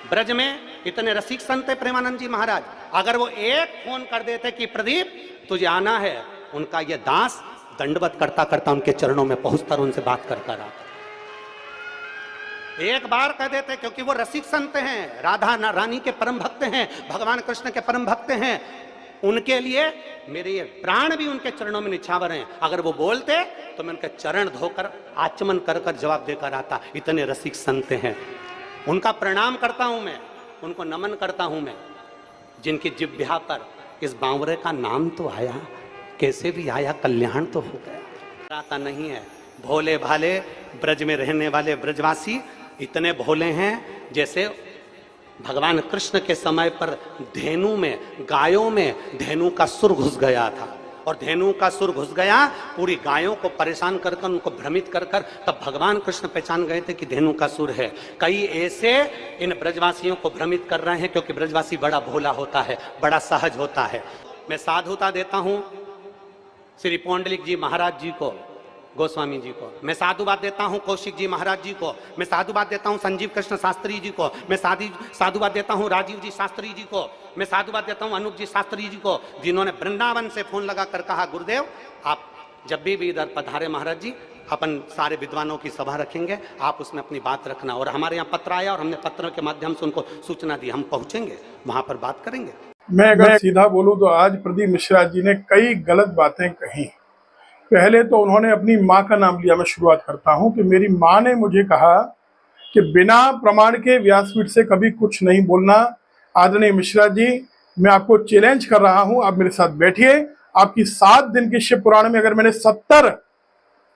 ब्रज में इतने रसिक संत है प्रेमानंद जी महाराज, अगर वो एक फोन कर देते कि प्रदीप तुझे आना है, उनका ये दास दंडवत करता करता उनके चरणों में पहुंचता और उनसे बात करता रहा। एक बार कह देते, क्योंकि वो रसिक संत हैं, राधा रानी के परम भक्त हैं, भगवान कृष्ण के परम भक्त हैं, उनके लिए मेरे ये प्राण भी उनके चरणों में निछावर हैं। अगर वो बोलते तो मैं उनके चरण धोकर आचमन कर कर जवाब देकर आता। इतने रसिक संत हैं, उनका प्रणाम करता हूं मैं, उनको नमन करता हूं मैं, जिनकी जिह्वा पर इस बावरे का नाम तो आया, कैसे भी आया, कल्याण तो हो गया। आता नहीं है। भोले भाले ब्रज में रहने वाले ब्रजवासी इतने भोले हैं जैसे भगवान कृष्ण के समय पर धेनु में, गायों में धेनु का सुर घुस गया था, और धेनु का सुर घुस गया, पूरी गायों को परेशान कर कर, उनको भ्रमित कर कर, तब भगवान कृष्ण पहचान गए थे कि धेनु का सुर है। कई ऐसे इन ब्रजवासियों को भ्रमित कर रहे हैं, क्योंकि ब्रजवासी बड़ा भोला होता है, बड़ा सहज होता है। मैं साधुता देता हूं श्री पौंडलिक जी महाराज जी को, गोस्वामी जी को, मैं साधुवाद देता हूं कौशिक जी महाराज जी को, मैं साधुवाद देता हूं संजीव कृष्ण शास्त्री जी को, मैं साधुवाद देता हूं राजीव जी शास्त्री जी को, मैं साधुवाद देता हूं अनूप जी शास्त्री जी को, जिन्होंने वृंदावन से फोन लगाकर कहा गुरुदेव आप जब भी इधर पधारे महाराज जी, अपन सारे विद्वानों की सभा रखेंगे, आप उसमें अपनी बात रखना। और हमारे यहाँ पत्र आया और हमने पत्रों के माध्यम से उनको सूचना दी, हम पहुंचेंगे, वहां पर बात करेंगे। मैं अगर सीधा बोलूं तो आज प्रदीप मिश्रा जी ने कई गलत बातें कही। पहले तो उन्होंने अपनी माँ का नाम लिया। मैं शुरुआत करता हूं कि मेरी माँ ने मुझे कहा कि बिना प्रमाण के व्यासपीठ से कभी कुछ नहीं बोलना। आदरणीय मिश्रा जी, मैं आपको चैलेंज कर रहा हूं, आप मेरे साथ बैठिए। आपकी 7 दिन के शिव पुराण में अगर मैंने 70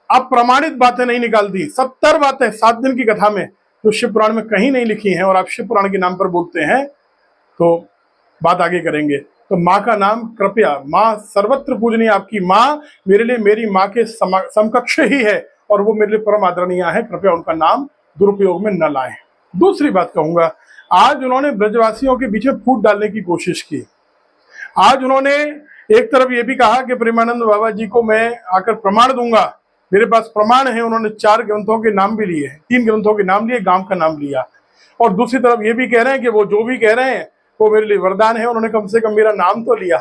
अप्रमाणित बातें नहीं निकाल दी, 70 बातें 7 दिन की कथा में जो शिव पुराण में कहीं नहीं लिखी हैं, और आप शिव पुराण के नाम पर बोलते हैं, तो बात आगे करेंगे। तो माँ का नाम कृपया, माँ सर्वत्र पूजनीय, आपकी माँ मेरे लिए मेरी माँ के समकक्ष ही है, और वो मेरे लिए परम आदरणीय है। कृपया उनका नाम दुरुपयोग में न लाएं। दूसरी बात कहूंगा, आज उन्होंने ब्रजवासियों के बीच में फूट डालने की कोशिश की। आज उन्होंने एक तरफ ये भी कहा कि प्रेमानंद बाबा जी को मैं आकर प्रमाण दूंगा, मेरे पास प्रमाण है। उन्होंने 4 ग्रंथों के नाम भी लिए, 3 ग्रंथों के नाम लिए, गांव का नाम लिया। और दूसरी तरफ ये भी कह रहे हैं कि वो जो भी कह रहे हैं वो मेरे लिए वरदान है, उन्होंने कम से कम मेरा नाम तो लिया।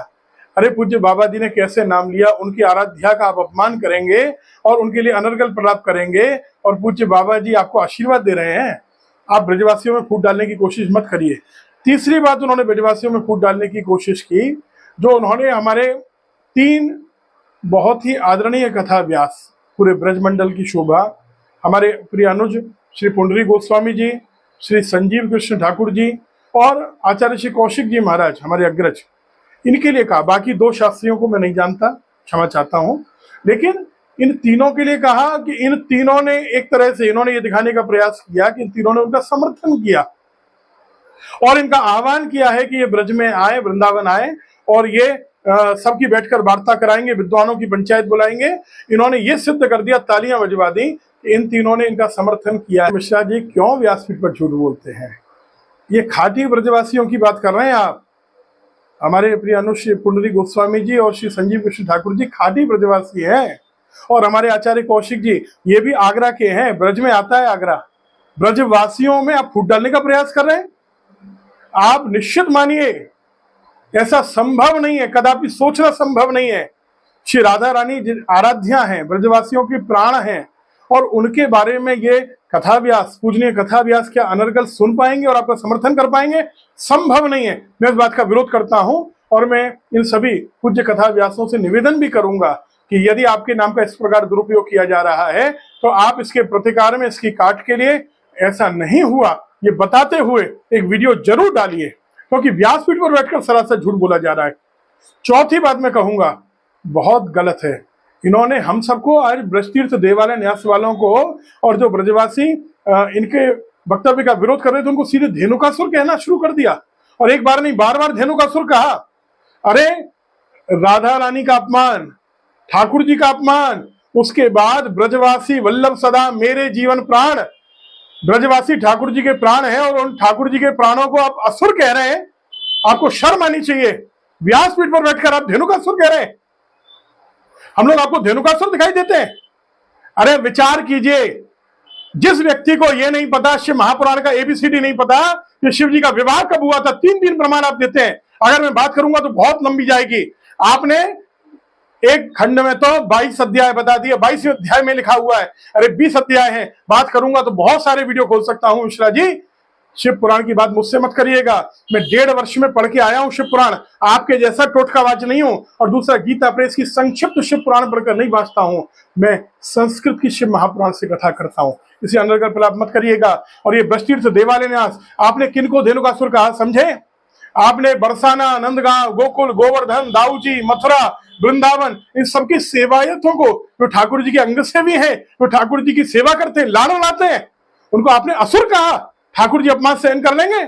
अरे पूज्य बाबा जी ने कैसे नाम लिया? उनकी आराध्या का आप अपमान करेंगे और उनके लिए अनर्गल प्रलाप करेंगे, और पूज्य बाबा जी आपको आशीर्वाद दे रहे हैं। आप ब्रजवासियों में फूट डालने की कोशिश मत करिए। तीसरी बात, उन्होंने ब्रजवासियों में फूट डालने की कोशिश की, जो उन्होंने हमारे 3 बहुत ही आदरणीय कथा व्यास, पूरे ब्रजमंडल की शोभा, हमारे प्रिय अनुज श्री पुंडरी गोस्वामी जी, श्री संजीव कृष्ण ठाकुर जी और आचार्य श्री कौशिक जी महाराज, हमारे अग्रज, इनके लिए कहा। बाकी 2 शास्त्रियों को मैं नहीं जानता, क्षमा चाहता हूं, लेकिन इन तीनों के लिए कहा कि इन तीनों ने एक तरह से, इन्होंने ये दिखाने का प्रयास किया कि इन तीनों ने उनका समर्थन किया और इनका आह्वान किया है कि ये ब्रज में आए, वृंदावन आए, और ये सबकी बैठकर वार्ता कराएंगे, विद्वानों की पंचायत बुलाएंगे। इन्होंने ये सिद्ध कर दिया, तालियां बजवा दी कि इन तीनों ने इनका समर्थन किया। मिश्रा जी क्यों व्यासपीठ पर झूठ बोलते हैं? ये खाटी ब्रजवासियों की बात कर रहे हैं आप। हमारे प्रिय अनुश्री पुंडरी गोस्वामी जी और श्री संजीव कृष्ण ठाकुर जी खाटी ब्रजवासी हैं, और हमारे आचार्य कौशिक जी ये भी आगरा के हैं, ब्रज में आता है आगरा। ब्रजवासियों में आप फूट डालने का प्रयास कर रहे हैं। आप निश्चित मानिए ऐसा संभव नहीं है, कदापि सोचना संभव नहीं है। श्री राधा रानी आराध्या हैं, ब्रजवासियों के प्राण हैं, और उनके बारे में ये कथा व्यास, पूजनीय कथा व्यास क्या अनर्गल सुन पाएंगे और आपका समर्थन कर पाएंगे? संभव नहीं है। मैं इस बात का विरोध करता हूं, और मैं इन सभी पूज्य कथा व्यासों से निवेदन भी करूंगा कि यदि आपके नाम का इस प्रकार दुरुपयोग किया जा रहा है तो आप इसके प्रतिकार में, इसकी काट के लिए ऐसा नहीं हुआ ये बताते हुए एक वीडियो जरूर डालिए, क्योंकि व्यासपीठ पर बैठकर सरासर झूठ बोला जा रहा है। चौथी बात मैं कहूंगा, बहुत गलत है, इन्होंने हम सबको, आज ब्रजतीर्थ देवालय न्यास वालों को, और जो ब्रजवासी इनके वक्तव्य का विरोध कर रहे थे, उनको सीधे धेनुकासुर कहना शुरू कर दिया, और एक बार नहीं बार बार धेनुकासुर कहा। अरे राधा रानी का अपमान, ठाकुर जी का अपमान, उसके बाद ब्रजवासी वल्लभ सदा मेरे जीवन प्राण, ब्रजवासी ठाकुर जी के प्राण हैं, और उन ठाकुर जी के प्राणों को आप असुर कह रहे हैं। आपको शर्म आनी चाहिए। व्यासपीठ पर बैठकर आप धेनुकासुर कह रहे हैं। हम लोग आपको धेनुकासुर दिखाई देते हैं? अरे विचार कीजिए, जिस व्यक्ति को यह नहीं पता, शिव महापुराण का एबीसीडी नहीं पता कि शिव जी का विवाह कब हुआ था, 3 प्रमाण आप देते हैं। अगर मैं बात करूंगा तो बहुत लंबी जाएगी। आपने एक खंड में तो 22 अध्याय बता दिए, 22वें अध्याय में लिखा हुआ है, अरे 20 अध्याय है। बात करूंगा तो बहुत सारे वीडियो खोल सकता हूं। मिश्रा जी, शिव पुराण की बात मुझसे मत करिएगा। मैं 1.5 वर्ष में पढ़ के आया हूं शिव पुराण, आपके जैसा टोटकाबाज नहीं हूं। और दूसरा, गीता प्रेस की संक्षिप्त शिव पुराण पढ़कर नहीं बांचता हूं, मैं संस्कृत की शिव महापुराण से कथा करता हूं। इसे अंडरकर प्रलाप मत करिएगा। और ये बृष्टिर्थ देवालय न्यास, आपने किनको धेनुकासुर कहा समझे? आपने बरसाना, नंदगांव, गोकुल, गोवर्धन, दाऊजी, मथुरा, वृंदावन, इन सबकी सेवायतों को, जो ठाकुर जी के अंग से भी है, जो ठाकुर जी की सेवा करते हैं, लाड़ लाते हैं, उनको आपने असुर कहा। ठाकुर जी अपमान सहन कर लेंगे?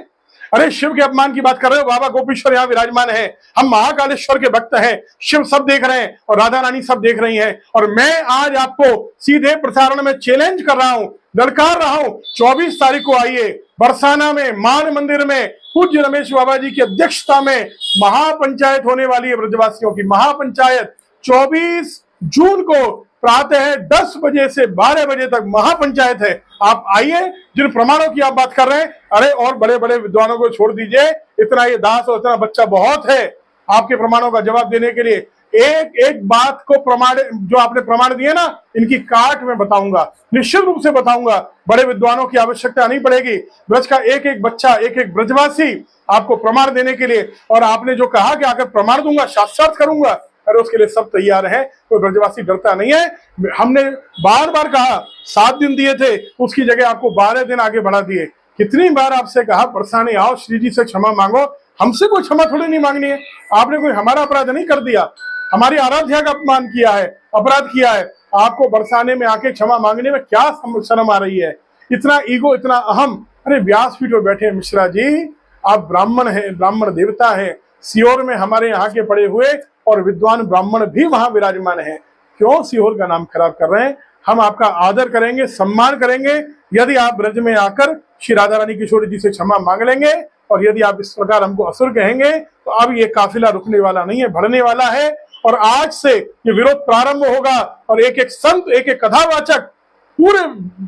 अरे शिव के अपमान की बात कर रहे हो, बाबा गोपीश्वर यहाँ विराजमान है, हम महाकालेश्वर के भक्त हैं, शिव सब देख रहे हैं और राधा रानी सब देख रही हैं। और मैं आज आपको सीधे प्रसारण में चैलेंज कर रहा हूं, ललकार रहा हूं, 24 तारीख को आइए बरसाना में मान मंदिर में पूज्य रमेश बाबा जी की अध्यक्षता में महापंचायत होने वाली है। ब्रजवासियों की महापंचायत 24 जून को प्रातः 10 बजे से 12 बजे तक महापंचायत है। आप आइए। जिन प्रमाणों की आप बात कर रहे हैं, अरे और बड़े बड़े विद्वानों को छोड़ दीजिए, इतना ये दास और इतना बच्चा बहुत है आपके प्रमाणों का जवाब देने के लिए। एक एक बात को प्रमाण, जो आपने प्रमाण दिए ना, इनकी काट मैं बताऊंगा, निश्चित रूप से बताऊंगा। बड़े विद्वानों की आवश्यकता नहीं पड़ेगी। ब्रज का एक एक बच्चा, एक एक ब्रजवासी आपको प्रमाण देने के लिए, और आपने जो कहा कि आकर प्रमाण दूंगा, शास्त्रार्थ करूंगा, अरे उसके लिए सब तैयार है। कोई ब्रजवासी डरता नहीं है। हमने बार बार कहा, 7 दिन दिए थे, उसकी जगह आपको 12 दिन आगे बढ़ा दिए। कितनी बार आपसे कहा बरसाने आओ, श्री जी से क्षमा मांगो। हमसे कोई क्षमा थोड़ी नहीं मांगनी है। आपने कोई हमारा अपराध नहीं कर दिया, हमारी आराध्या का अपमान किया है, अपराध किया है। आपको बरसाने में आके क्षमा मांगने में क्या शर्म आ रही है? इतना ईगो, इतना अहम। अरे व्यासपीठ पर बैठे मिश्रा जी, आप ब्राह्मण हैं, ब्राह्मण देवता है। सीहोर में हमारे यहाँ के पड़े हुए और विद्वान ब्राह्मण भी वहां विराजमान है। क्यों सीहोर का नाम खराब कर रहे हैं? हम आपका आदर करेंगे, सम्मान करेंगे, यदि आप ब्रज में आकर श्री राधा रानी किशोरी जी से क्षमा मांग लेंगे। और यदि आप इस प्रकार हमको असुर कहेंगे तो अब ये काफिला रुकने वाला नहीं है, बढ़ने वाला है। और आज से ये विरोध प्रारंभ होगा और एक एक संत, एक एक कथावाचक पूरे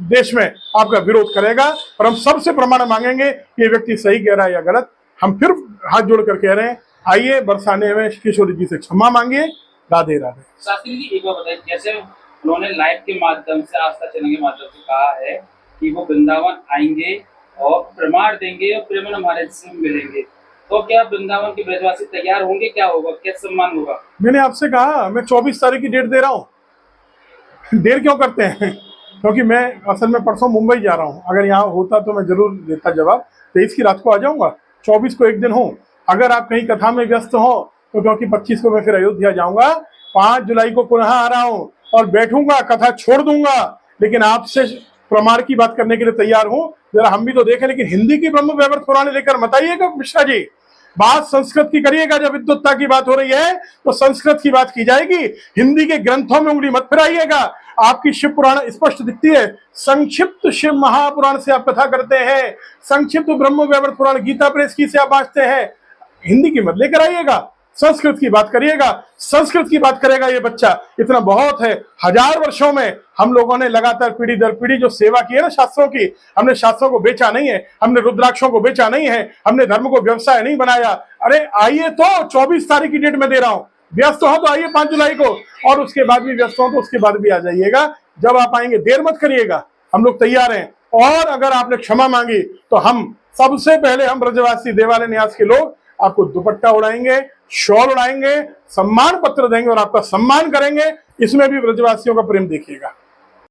देश में आपका विरोध करेगा। और हम सबसे प्रमाण मांगेंगे ये व्यक्ति सही कह रहा है या गलत। हम फिर हाथ जोड़कर कह रहे हैं, आइए बरसाने में किशोरी जी से क्षमा मांगिए। राधे राधे। शास्त्री जी, एक बार बताइए, जैसे उन्होंने लाइव के माध्यम से, आस्था चैनल के माध्यम से कहा है कि वो वृंदावन आएंगे और प्रमाण देंगे और प्रेम हमारे से मिलेंगे, तो क्या वृंदावन के ब्रजवासी तैयार होंगे? क्या होगा, क्या सम्मान होगा? मैंने आपसे कहा, मैं 24 तारीख की डेट दे रहा हूँ। देर क्यों करते हैं? क्योंकि मैं असल में परसों मुंबई जा रहा हूँ। अगर यहाँ होता तो मैं जरूर देता जवाब। 23 की रात को आ जाऊंगा, 24 को एक दिन हूँ। अगर आप कहीं कथा में व्यस्त हो तो, क्योंकि 25 को मैं फिर अयोध्या जाऊंगा, 5 जुलाई को पुनः आ रहा हूँ और बैठूंगा, कथा छोड़ दूंगा। लेकिन आपसे प्रमाण की बात करने के लिए तैयार हूँ। जरा हम भी तो देखें। लेकिन हिंदी की ब्रह्म वैवर्त पुराण लेकर मत आइएगा मिश्रा जी, बात संस्कृत की करिएगा। जब विद्वत्ता की बात हो रही है तो संस्कृत की बात की जाएगी। हिंदी के ग्रंथों में उंगली मत फिराइएगा। आपकी शिव पुराण स्पष्ट दिखती है। संक्षिप्त शिव महापुराण से आप कथा करते हैं, संक्षिप्त ब्रह्म वैवर्त पुराण गीता प्रेस की से आप बांचते हैं। हिंदी की मत लेकर आइएगा, संस्कृत की बात करिएगा। संस्कृत की बात करेगा ये बच्चा, इतना बहुत है। 1000 वर्षों में हम लोगों ने लगातार पीढ़ी दर पीढ़ी जो सेवा की है ना शास्त्रों की, हमने शास्त्रों को बेचा नहीं है, हमने रुद्राक्षों को बेचा नहीं है, हमने धर्म को व्यवसाय नहीं बनाया। अरे आइए तो 24 तारीख की डेट में दे रहा हूं। व्यस्त हो तो आइए 5 जुलाई को, और उसके बाद भी व्यस्त हो तो उसके बाद भी आ जाइएगा। जब आप आएंगे देर मत करिएगा, हम लोग तैयार हैं। और अगर आपने क्षमा मांगी तो हम सबसे पहले, हम ब्रजवासी देवालय न्यास के लोग आपको दुपट्टा उड़ाएंगे, शॉल उड़ाएंगे, सम्मान पत्र देंगे और आपका सम्मान करेंगे। इसमें भी ब्रजवासियों का प्रेम देखिएगा।